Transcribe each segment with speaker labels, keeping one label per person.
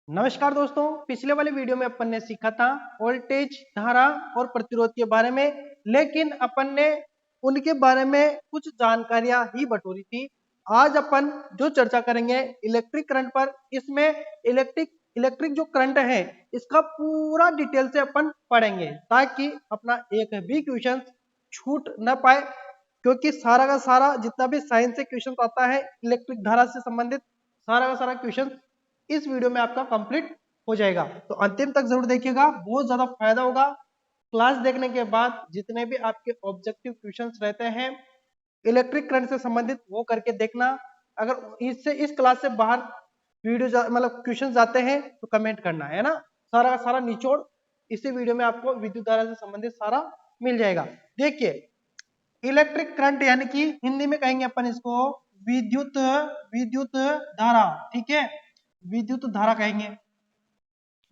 Speaker 1: नमस्कार दोस्तों, पिछले वाले वीडियो में अपन ने सीखा था वोल्टेज, धारा और प्रतिरोध के बारे में। लेकिन अपन ने उनके बारे में कुछ जानकारियां ही बटोरी थी। आज अपन जो चर्चा करेंगे इलेक्ट्रिक करंट पर। इसमें इलेक्ट्रिक जो करंट है इसका पूरा डिटेल से अपन पढ़ेंगे ताकि अपना एक भी क्वेश्चन छूट न पाए, क्योंकि सारा का सारा जितना भी साइंस से क्वेश्चन आता है इलेक्ट्रिक धारा से संबंधित सारा का सारा क्वेश्चन इस वीडियो में आपका कंप्लीट हो जाएगा। तो अंतिम तक जरूर देखिएगा, बहुत ज्यादा फायदा होगा। क्लास देखने के बाद जितने भी आपके ऑब्जेक्टिव क्वेश्चंस रहते हैं इलेक्ट्रिक करंट से संबंधित वो करके देखना। अगर इससे इस क्लास से बाहर वीडियो मतलब क्वेश्चन जाते हैं तो कमेंट करना है ना। सारा का सारा निचोड़ इसी वीडियो में आपको विद्युत धारा से संबंधित सारा मिल जाएगा। देखिए, इलेक्ट्रिक करंट यानी कि हिंदी में कहेंगे अपन इसको विद्युत विद्युत धारा। ठीक है, विद्युत धारा कहेंगे।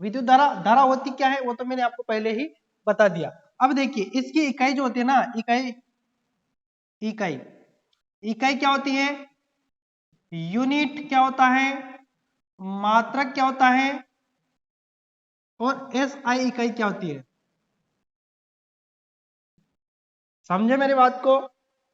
Speaker 1: विद्युत धारा धारा होती क्या है वो तो मैंने आपको पहले ही बता दिया। अब देखिए, इसकी इकाई जो होती है ना, इकाई इकाई इकाई क्या होती है, यूनिट क्या होता है, मात्रक क्या होता है, और एसआई इकाई क्या होती है। समझे मेरी बात को?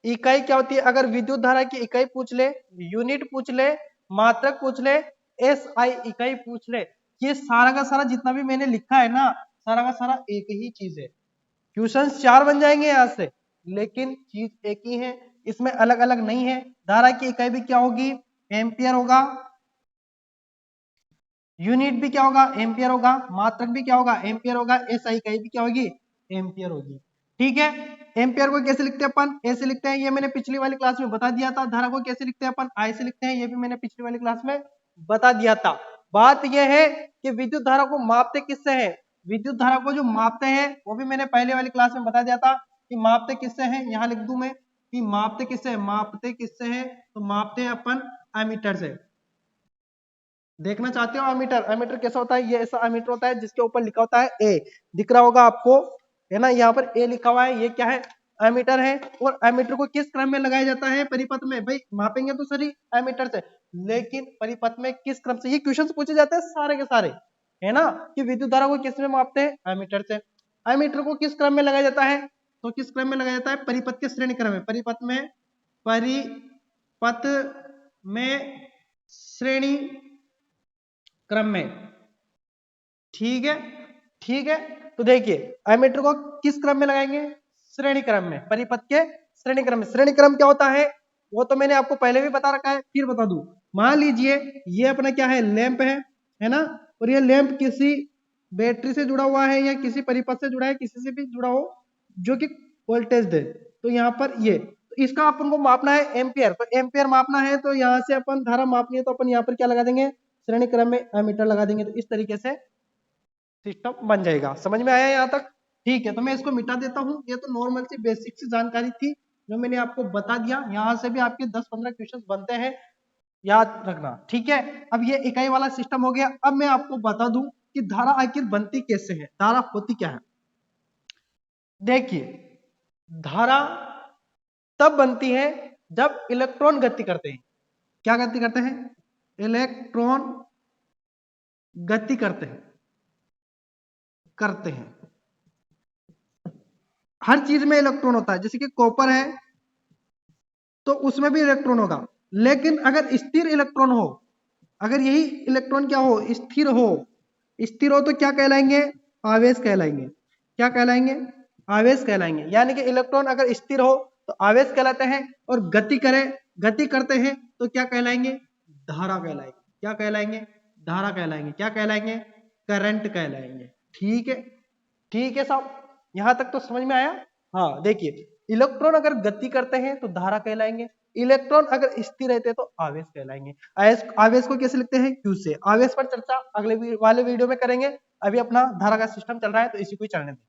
Speaker 1: इकाई क्या होती है, अगर विद्युत धारा की इकाई पूछ ले, यूनिट पूछ ले, मात्रक पूछ ले, एसआई इकाई पूछ ले, ये सारा का सारा जितना भी मैंने लिखा है ना सारा का सारा एक ही चीज है। क्वेश्चन 4 बन जाएंगे यहां से, लेकिन चीज एक ही है, इसमें अलग अलग नहीं है। धारा की इकाई भी क्या होगी, एम्पियर होगा, यूनिट भी क्या होगा, एम्पियर होगा, मात्रक भी क्या होगा, एम्पियर होगा, एसआई इकाई भी क्या होगी, एम्पियर होगी। ठीक है, एम्पियर को कैसे लिखते हैं अपन, ऐसे लिखते हैं, ये मैंने पिछली वाली क्लास में बता दिया था। धारा को कैसे लिखते हैं अपन, आई से लिखते हैं, ये भी मैंने पिछली वाली क्लास में बता दिया था। बात यह है कि विद्युत धारा को मापते किससे है, विद्युत धारा को जो मापते हैं वो भी मैंने पहले वाली क्लास में बता दिया था कि मापते किससे है। यहाँ लिख दूं मैं कि मापते किससे है, मापते किससे है, तो मापते हैं अपन एमीटर से। देखना चाहते हो एमीटर, एमीटर कैसा होता है, ये ऐसा एमीटर होता है जिसके ऊपर लिखा होता है ए, दिख रहा होगा आपको, है ना, यहाँ पर ए लिखा हुआ है, ये क्या है, एमीटर है। और एमीटर को किस क्रम में लगाया जाता है, परिपथ में। भाई मापेंगे तो सही एमीटर से, लेकिन परिपथ में किस क्रम से, ये क्वेश्चन पूछे जाते हैं सारे के सारे, है ना, कि विद्युत धारा को किस में मापते हैं, एमीटर से। एमीटर को किस क्रम में लगाया जाता है, तो किस क्रम में लगाया जाता है, परिपथ के श्रेणी क्रम में, परिपथ में श्रेणी क्रम में। ठीक है, ठीक है। तो देखिए, एमीटर को किस क्रम में लगाएंगे, श्रेणी क्रम में, परिपथ के श्रेणी क्रम में। श्रेणी क्रम क्या होता है वो तो मैंने आपको पहले भी बता रखा है, फिर बता दूं। मान लीजिए ये अपना क्या है, लैंप है ना, और ये लैंप किसी बैटरी से जुड़ा हुआ है या किसी परिपथ से जुड़ा है, किसी से भी जुड़ा हो जो कि वोल्टेज दे। तो यहाँ पर ये, तो इसका अपन को मापना है एम्पियर, तो एम्पियर मापना है तो यहाँ से अपन धारा मापनी है तो अपन यहाँ पर क्या लगा देंगे, श्रेणी क्रम में एमीटर लगा देंगे। तो इस तरीके से सिस्टम बन जाएगा। समझ में आया यहाँ तक? ठीक है, तो मैं इसको मिटा देता हूँ। ये तो नॉर्मल सी बेसिक सी जानकारी थी जो मैंने आपको बता दिया। यहाँ से भी आपके 10-15 क्वेश्चन बनते हैं, याद रखना। ठीक है, अब ये इकाई वाला सिस्टम हो गया। अब मैं आपको बता दूं कि धारा आखिर बनती कैसे है, धारा होती क्या है। देखिए, धारा तब बनती है जब इलेक्ट्रॉन गति करते हैं। क्या गति करते हैं, इलेक्ट्रॉन गति करते हैं। हर चीज में इलेक्ट्रॉन होता है, जैसे कि कॉपर है तो उसमें भी इलेक्ट्रॉन होगा। लेकिन अगर स्थिर इलेक्ट्रॉन हो, अगर यही इलेक्ट्रॉन क्या हो, स्थिर हो तो क्या कहलाएंगे, आवेश कहलाएंगे। क्या कहलाएंगे, आवेश कहलाएंगे। यानी कि इलेक्ट्रॉन अगर स्थिर हो तो आवेश कहलाते हैं, और गति करते हैं तो क्या कहलाएंगे, धारा कहलाएंगे। क्या कहलाएंगे, धारा कहलाएंगे। क्या कहलाएंगे, करंट कहलाएंगे। ठीक है, ठीक है साहब, यहां तक तो समझ में आया। हाँ देखिए, इलेक्ट्रॉन अगर गति करते हैं तो धारा कहलाएंगे, इलेक्ट्रॉन अगर स्थिर रहते हैं तो आवेश कहलाएंगे। आवेश को कैसे लिखते हैं, क्यू से। आवेश पर चर्चा अगले वाले वीडियो में करेंगे, अभी अपना धारा का सिस्टम चल रहा है तो इसी को चलने दें।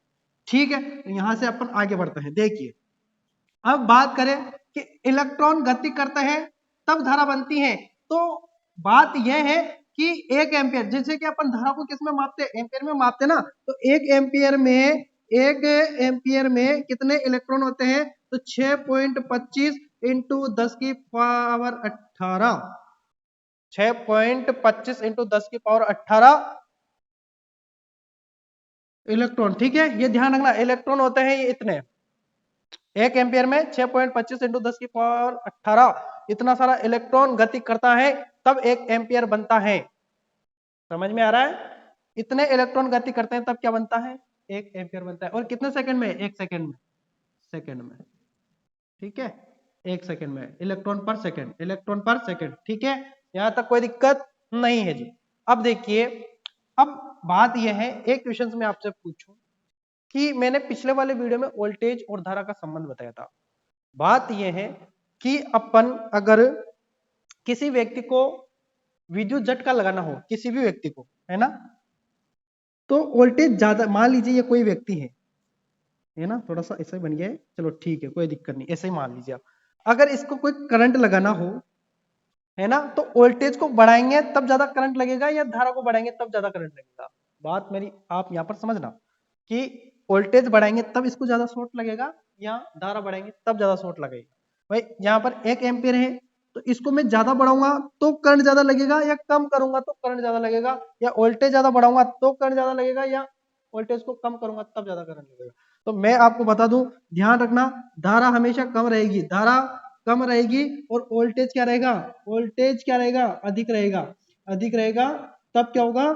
Speaker 1: ठीक है, तो यहां से अपन आगे बढ़ते हैं। देखिए, अब बात करें कि इलेक्ट्रॉन गति करते हैं तब धारा बनती है। तो बात यह है कि 1 एम्पियर, जैसे कि अपन धारा को किसमें मापते हैं, एम्पियर में मापते हैं ना, तो 1 एम्पियर में कितने इलेक्ट्रॉन होते हैं, तो 6.25 × 10⁻18 6.25 इंटू 10 की पावर 18 इलेक्ट्रॉन। ठीक है, ये ध्यान रखना, इलेक्ट्रॉन होते हैं ये इतने, 1 एम्पियर में 6.25 इंटू 10 की पावर 18 इतना सारा इलेक्ट्रॉन गति करता है, तब 1 एम्पियर बनता है। समझ में आ रहा है? इतने इलेक्ट्रॉन गति करते हैं तब क्या बनता है? 1 एम्पियर बनता है। और कितने सेकंड में? 1 सेकंड में, सेकंड में। ठीक है, 1 सेकंड में, इलेक्ट्रॉन पर सेकंड, इलेक्ट्रॉन पर सेकंड। ठीक है, यहां तक कोई दिक्कत नहीं है जी। अब देखिए, अब बात यह है, एक क्वेश्चन में आपसे पूछूं कि मैंने पिछले वाले वीडियो में वोल्टेज और धारा का संबंध बताया था। बात यह है कि अपन अगर किसी व्यक्ति को विद्युत झटका लगाना हो, किसी भी व्यक्ति को, है ना, तो वोल्टेज ज्यादा, मान लीजिए ये कोई व्यक्ति है ना, थोड़ा सा ऐसा ही बन गया है, चलो ठीक है, कोई दिक्कत नहीं, ऐसे ही मान लीजिए आप। अगर इसको कोई करंट लगाना हो, है ना, तो वोल्टेज को बढ़ाएंगे तब ज्यादा करंट लगेगा या धारा को बढ़ाएंगे तब ज्यादा करंट लगेगा? बात मेरी आप यहाँ पर समझना कि वोल्टेज बढ़ाएंगे तब इसको ज्यादा शॉर्ट लगेगा या धारा बढ़ाएंगे तब ज्यादा शॉर्ट लगेगा। भाई यहाँ पर 1 एम्पियर है, तो इसको मैं ज्यादा बढ़ाऊंगा तो करंट ज्यादा लगेगा या कम करूंगा तो करंट ज्यादा लगेगा, या वोल्टेज ज्यादा बढ़ाऊंगा तो करंट ज्यादा लगेगा या वोल्टेज को कम करूंगा तब ज्यादा करंट लगेगा? तो मैं आपको बता दूं, ध्यान रखना, धारा हमेशा कम रहेगी, धारा कम रहेगी, और वोल्टेज क्या रहेगा? वोल्टेज क्या रहेगा? अधिक रहेगा। अधिक रहेगा तब क्या होगा?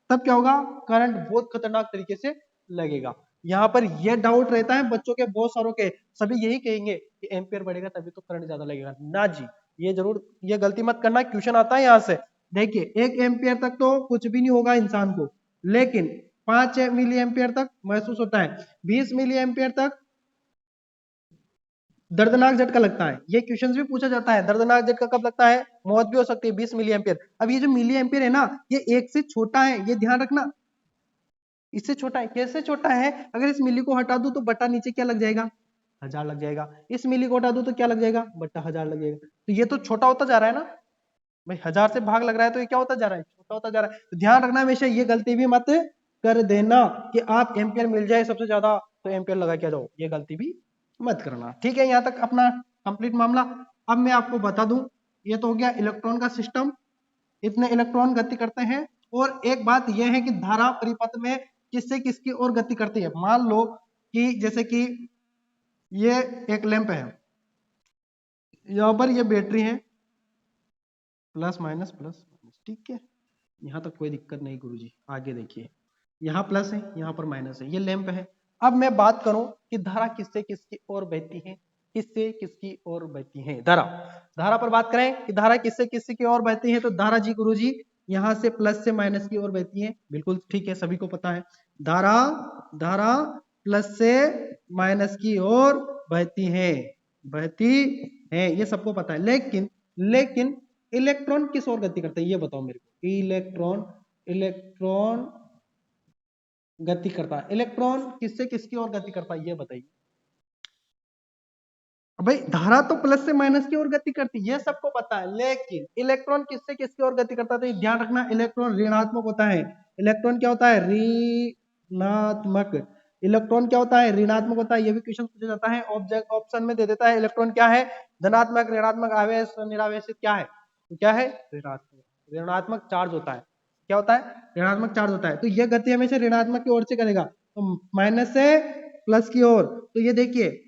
Speaker 1: तब क्या होगा? करंट बहुत खतरनाक तरीके से लगेगा। यहाँ पर यह डाउट रहता है बच्चों के बहुत सारों के, सभी यही कहेंगे कि एम्पियर बढ़ेगा तभी तो करंट ज्यादा लगेगा। ना जी, ये जरूर, ये गलती मत करना, क्वेश्चन आता है यहाँ से। देखिए 1 एम्पियर तक तो कुछ भी नहीं होगा इंसान को, लेकिन 5 मिली एम्पियर तक महसूस होता है, 20 मिली एम्पियर तक दर्दनाक झटका लगता है। ये क्वेश्चन भी पूछा जाता है, दर्दनाक झटका कब लगता है? मौत भी हो सकती है 20 मिली एम्पियर। अब ये जो मिली एम्पियर है ना, ये 1 से छोटा है, ये ध्यान रखना, इससे छोटा है। कैसे छोटा है? अगर इस मिली को हटा दूं तो बटा नीचे क्या लग जाएगा? 1000 लग जाएगा। इस मिली को हटा दूं तो क्या लग जाएगा? बटा 1000 लग जाएगा। तो ये तो छोटा होता जा रहा है ना भाई, 1000 से भाग लग रहा है तो ये क्या होता जा रहा है? छोटा होता जा रहा है। तो ध्यान रखना हमेशा, ये गलती भी मत कर देना कि आप एम्पियर मिल जाए सबसे ज्यादा तो एम्पियर लगा के जाओ, ये गलती भी मत करना। ठीक है, यहाँ तक अपना कंप्लीट मामला। अब मैं आपको बता दूं, ये तो हो गया इलेक्ट्रॉन का सिस्टम, इतने इलेक्ट्रॉन गति करते हैं। और एक बात यह है कि धारा परिपथ में किससे किसकी ओर गति करती है। मान लो कि जैसे कि ये एक लैंप है, यहाँ पर ये बैटरी है, प्लस माइनस प्लस माइनस। ठीक है, यहाँ तक कोई दिक्कत नहीं गुरुजी। आगे देखिए, यहाँ प्लस है, यहाँ पर माइनस है, ये लैंप है। अब मैं बात करूं कि धारा किससे किसकी ओर बहती है, किससे किसकी ओर बहती है धारा। धारा पर बात करें कि धारा किससे किसकी ओर बहती है, तो धारा जी गुरुजी यहाँ से प्लस से माइनस की ओर बहती है। बिल्कुल ठीक है, सभी को पता है, धारा धारा प्लस से माइनस की ओर बहती है, बहती है, ये सबको पता है। लेकिन लेकिन इलेक्ट्रॉन किस ओर गति करता है, ये बताओ मेरे को। इलेक्ट्रॉन, इलेक्ट्रॉन गति करता है, इलेक्ट्रॉन किससे किसकी ओर गति करता है, ये बताइए। भाई धारा तो प्लस से माइनस की ओर गति करती है, ये सबको पता है, लेकिन इलेक्ट्रॉन किससे किसकी ओर गति करता है, तो ध्यान रखना, इलेक्ट्रॉन ऋणात्मक होता है। इलेक्ट्रॉन क्या होता है? ऋणात्मक। इलेक्ट्रॉन क्या होता है? ऋणात्मक होता है। ये भी क्वेश्चन पूछा जाता है, ऑब्जेक्ट ऑप्शन में दे देता है। इलेक्ट्रॉन क्या है? धनात्मक, ऋणात्मक, आवेश, निरावेशित, क्या है? तो क्या है? ऋणात्मक। ऋणात्मक चार्ज होता है। क्या होता है? ऋणात्मक चार्ज होता है। तो यह गति हमेशा ऋणात्मक की ओर से करेगा, तो माइनस से प्लस की ओर। तो ये देखिए,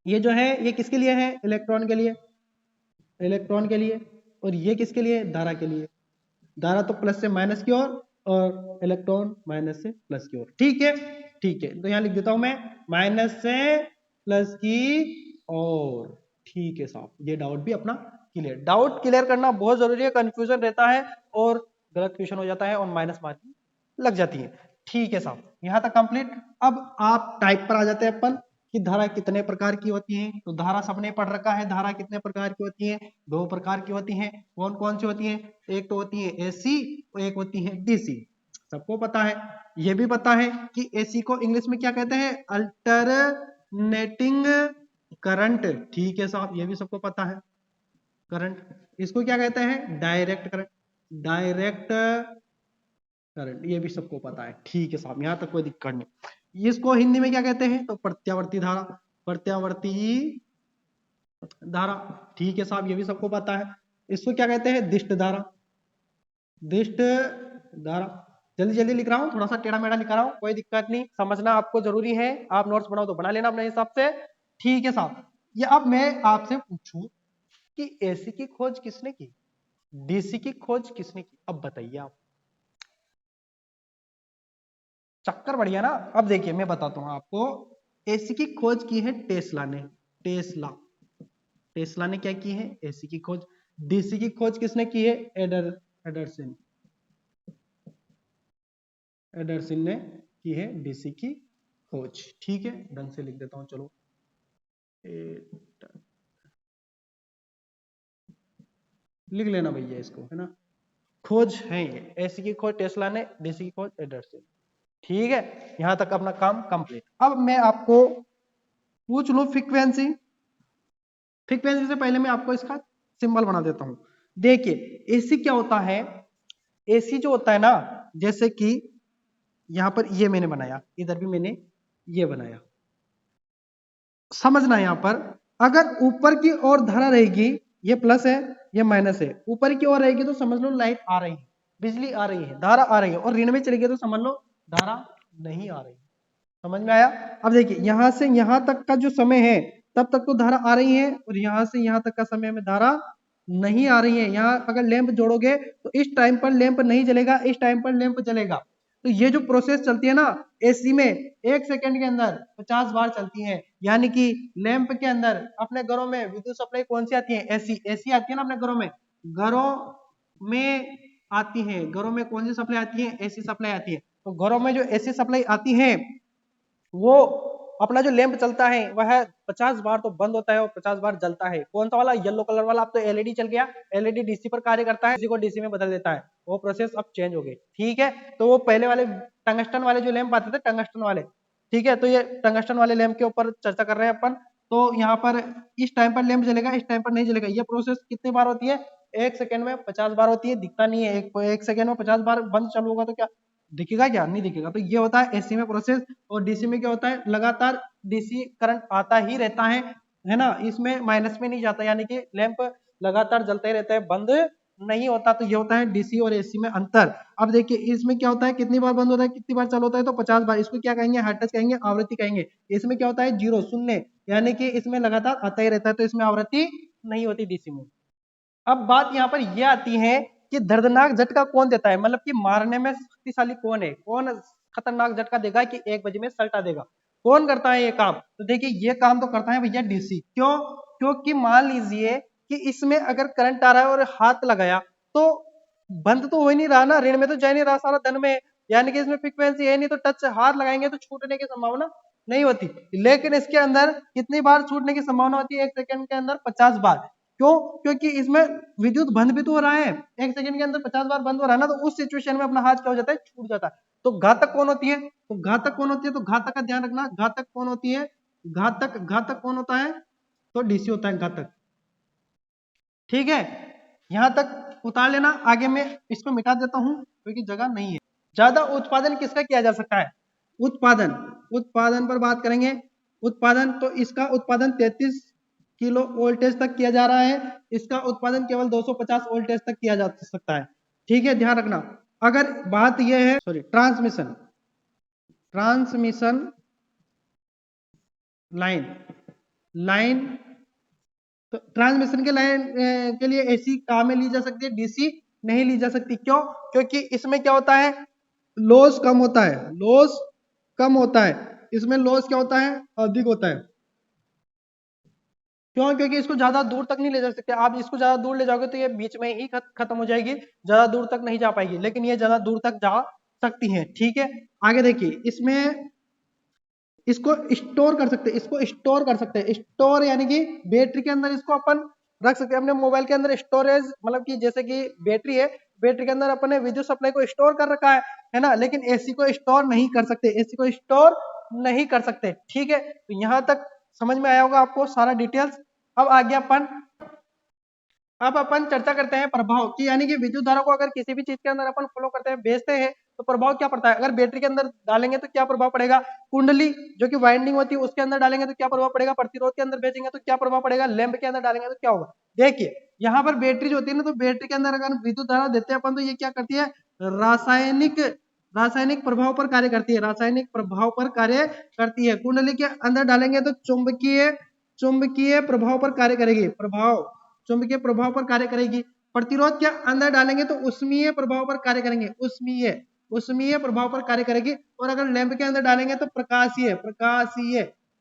Speaker 1: ये जो है ये किसके लिए है? इलेक्ट्रॉन के लिए, इलेक्ट्रॉन के लिए। और ये किसके लिए? धारा के लिए। धारा तो प्लस से माइनस की ओर और इलेक्ट्रॉन माइनस से प्लस की ओर। ठीक है, ठीक है, तो यहां लिख देता हूं मैं, माइनस से प्लस की ओर। ठीक है साहब, ये डाउट भी अपना क्लियर। डाउट क्लियर करना बहुत जरूरी है, कंफ्यूजन रहता है और गलत क्वेश्चन हो जाता है और माइनस मार्किंग लग जाती है। ठीक है साहब, यहां तक कंप्लीट। अब आप टाइप पर आ जाते हैं अपन कि धारा कितने प्रकार की होती है। तो धारा सबने पढ़ रखा है, धारा कितने प्रकार की होती है? 2 प्रकार की होती है। कौन कौन सी होती है? एक तो होती है एसी और एक होती है डीसी, सबको पता है। ये भी पता है कि एसी को इंग्लिश में क्या कहते हैं? Alternating current. ठीक है साहब, ये भी सबको पता है। करंट, इसको क्या कहते हैं? डायरेक्ट करंट, डायरेक्ट करंट, ये भी सबको पता है। ठीक है साहब, यहां तक कोई दिक्कत नहीं। इसको हिंदी में क्या कहते हैं? तो प्रत्यावर्ती धारा, प्रत्यावर्ती धारा। ठीक है साहब, ये भी सबको पता है। इसको क्या कहते हैं? दिष्ट धारा, दिष्ट धारा, जल्दी जल्दी लिख रहा हूँ, थोड़ा सा टेढ़ा मेढ़ा लिख रहा हूँ, कोई दिक्कत नहीं, समझना आपको जरूरी है। आप नोट्स बनाओ तो बना लेना अपने हिसाब से, ठीक है साहब। ये अब मैं आपसे पूछूं कि एसी की खोज किसने की, डीसी की खोज किसने की, अब बताइए आप। चक्कर बढ़िया ना। अब देखिए मैं बताता हूं आपको, एसी की खोज की है टेस्ला ने, टेस्ला, टेस्ला ने क्या की है, एसी की खोज। डीसी की खोज किसने की है, एडरसन, एडरसन ने की है डीसी की खोज, ठीक है। ढंग से लिख देता हूं, चलो लिख लेना भैया इसको, है ना। खोज है ये, एसी की खोज टेस्ला ने, डीसी की खोज एडरसन, ठीक है। यहां तक अपना काम कंप्लीट। अब मैं आपको पूछ लूं फ्रीक्वेंसी, फ्रीक्वेंसी से पहले मैं आपको इसका सिंबल बना देता हूं। देखिए एसी क्या होता है, एसी जो होता है ना, जैसे कि यहां पर ये मैंने बनाया, इधर भी मैंने ये बनाया, समझना यहां पर, अगर ऊपर की ओर धारा रहेगी, ये प्लस है ये माइनस है, ऊपर की ओर रहेगी तो समझ लो लाइट आ रही है, बिजली आ रही है, धारा आ रही है, और ऋण में चली गई तो समझ लो धारा नहीं आ रही। समझ में आया। अब देखिए यहां से यहां तक का जो समय है तब तक तो धारा आ रही है, और यहां से यहां तक का समय में धारा नहीं आ रही है। यहाँ अगर लैंप जोड़ोगे तो इस टाइम पर लैंप नहीं जलेगा, इस टाइम पर लैंप जलेगा। तो ये जो प्रोसेस चलती है ना एसी में, 1 सेकंड के अंदर 50 बार चलती है। यानी कि लैंप के अंदर अपने घरों में विद्युत सप्लाई कौन सी आती है, एसी, एसी आती है ना अपने घरों में, घरों में आती है, घरों में कौन सी सप्लाई आती है, एसी सप्लाई आती है। तो घरों में जो एसी सप्लाई आती है वो अपना जो लैंप चलता है वह 50 बार तो बंद होता है और 50 बार जलता है। कौन सा वाला, येलो कलर वाला। अब तो एलईडी चल गया, एलईडी डीसी पर कार्य करता है, डीसी को डीसी में बदल देता है, वो प्रोसेस अब चेंज हो गई, ठीक है। तो वो पहले वाले टंगस्टन वाले जो लैंप आते थे, टंगस्टन वाले, ठीक है। तो ये टंगस्टन वाले लैंप के ऊपर चर्चा कर रहे हैं अपन। तो यहाँ पर इस टाइम पर लैंप जलेगा, इस टाइम पर नहीं जलेगा। ये प्रोसेस कितनी बार होती है, 1 सेकंड में 50 बार होती है। दिखता नहीं है, एक सेकंड में 50 बार बंद चालू होगा तो क्या दिखेगा, क्या नहीं दिखेगा। तो ये होता है एसी में प्रोसेस। और डीसी में क्या होता है, लगातार डीसी करंट आता ही रहता है ना, इसमें माइनस में नहीं जाता, यानी कि लैंप लगातार जलता ही रहता है, बंद नहीं होता। तो ये होता है डीसी और एसी में अंतर। अब देखिए इसमें क्या होता है, कितनी बार बंद होता है, कितनी बार चालू होता है, तो 50 बार। इसको क्या कहेंगे, हर्ट्ज कहेंगे, आवृत्ति कहेंगे। इसमें क्या होता है, जीरो, शून्य, यानी कि इसमें लगातार आता ही रहता है, तो इसमें आवृत्ति नहीं होती डीसी में। अब बात यहाँ पर यह आती है कि दर्दनाक झटका कौन देता है, मतलब कि मारने में शक्तिशाली कौन है, कौन खतरनाक झटका देगा कि 1 बजे में सल्टा देगा, कौन करता है ये काम। तो देखिए ये काम तो करता है भैया डीसी। क्यों, क्योंकि मान लीजिए कि इसमें अगर करंट आ रहा है और हाथ लगाया तो बंद तो हो ही नहीं रहा ना, ऋण में तो जा नहीं रहा, सारा धन में, यानी कि इसमें फ्रीक्वेंसी है नहीं, तो टच हाथ लगाएंगे तो छूटने की संभावना नहीं होती। लेकिन इसके अंदर कितनी बार छूटने की संभावना होती है, 1 सेकंड के अंदर 50 बार। क्यों, क्योंकि इसमें विद्युत बंद भी तो हो रहा है, 1 सेकंड के अंदर 50 बार बंद हो रहा है ना, तो उस सिचुएशन में अपना हाथ क्या हो जाता है, छूट जाता है। तो घातक कौन होती है, तो घातक कौन होती है, तो घातक का ध्यान रखना, घातक कौन होती है, घातक, घातक कौन होता है, तो डीसी होता है घातक, ठीक है। यहां तक उतार लेना, आगे मैं इसको मिटा देता हूं क्योंकि जगह नहीं है। ज्यादा उत्पादन किसका किया जा सकता है, उत्पादन, उत्पादन पर बात करेंगे। उत्पादन तो इसका उत्पादन 33 किलो वोल्टेज तक किया जा रहा है, इसका उत्पादन केवल 250 वोल्टेज तक किया जा सकता है, ठीक है, ध्यान रखना। अगर बात यह है, sorry, transmission, transmission line, line, तो ट्रांसमिशन के लाइन के लिए एसी काम में ली जा सकती है, डीसी नहीं ली जा सकती। क्यों, क्योंकि इसमें क्या होता है, लॉस कम होता है, लॉस कम होता है, इसमें लॉस क्या होता है, अधिक होता है। क्यों, क्योंकि इसको ज्यादा दूर तक नहीं ले जा सकते आप, इसको ज्यादा दूर ले जाओगे तो ये बीच में ही खत्म हो जाएगी, ज्यादा दूर तक नहीं जा पाएगी, लेकिन ये ज्यादा दूर तक जा सकती है, ठीक है। आगे देखिए इसमें इसको स्टोर कर सकते हैं, इसको स्टोर कर सकते हैं, स्टोर यानी कि बैटरी के अंदर इसको अपन रख सकते हैं, अपने मोबाइल के अंदर स्टोरेज, मतलब कि जैसे कि बैटरी है, बैटरी के अंदर अपने विद्युत सप्लाई को स्टोर कर रखा है ना, लेकिन एसी को स्टोर नहीं कर सकते, एसी को स्टोर नहीं कर सकते, ठीक है। तो यहां तक समझ में आया होगा आपको सारा डिटेल्स। अब आगे अपन, अब अपन चर्चा करते हैं प्रभाव की, यानी कि विद्युत धारा को अगर किसी भी चीज के अंदर अपन फ्लो करते हैं, भेजते हैं, तो प्रभाव क्या पड़ता है, अगर बैटरी के अंदर डालेंगे तो क्या प्रभाव पड़ेगा, कुंडली जो कि वाइंडिंग होती है उसके अंदर डालेंगे तो क्या प्रभाव पड़ेगा, प्रतिरोध के अंदर भेजेंगे तो क्या प्रभाव पड़ेगा, लैंप के अंदर डालेंगे तो क्या होगा। देखिए यहाँ पर बैटरी जो होती है ना, तो बैटरी के अंदर अगर विद्युत धारा देते हैं अपन, तो ये क्या करती है, रासायनिक रासायनिक प्रभाव पर कार्य करती है, रासायनिक प्रभाव पर कार्य करती है। कुंडली के अंदर डालेंगे तो चुंबकीय चुंबकीय प्रभाव पर कार्य करेगी, चुंबकीय प्रभाव पर कार्य करेगी। प्रतिरोध के अंदर डालेंगे तो उष्मीय प्रभाव पर कार्य करेंगे, उष्मीय प्रभाव पर कार्य करेगी। और अगर लैंप के अंदर डालेंगे तो प्रकाशीय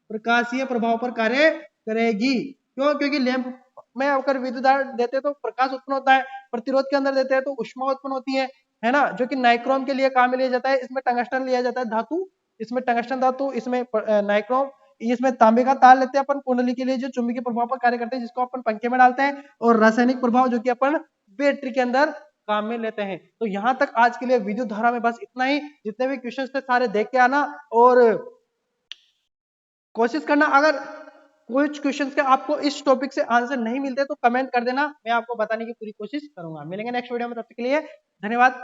Speaker 1: प्रभाव पर कार्य करेगी। क्यों, क्योंकि लैंप में अगर विद्युत धारा देते हैं तो प्रकाश उत्पन्न होता है, प्रतिरोध के अंदर देते हैं तो ऊष्मा उत्पन्न होती है ना, जो कि नाइक्रोम के लिए काम में लिया जाता है। इसमें टंगस्टन लिया जाता है धातु, इसमें टंगस्टन धातु, इसमें नाइक्रोम, इसमें तांबे का तार लेते हैं अपन कुंडली के लिए, जो चुंबकीय प्रभाव पर कार्य करते हैं, जिसको अपन पंखे में डालते हैं। और रासायनिक प्रभाव जो कि अपन बैटरी के अंदर काम में लेते हैं। तो यहाँ तक आज के लिए विद्युत धारा में बस इतना ही। जितने भी क्वेश्चन थे सारे देख के आना और कोशिश करना। अगर कुछ क्वेश्चंस के आपको इस टॉपिक से आंसर नहीं मिलते तो कमेंट कर देना, मैं आपको बताने की पूरी कोशिश करूंगा। मिलेंगे नेक्स्ट वीडियो में, तब तक के लिए धन्यवाद।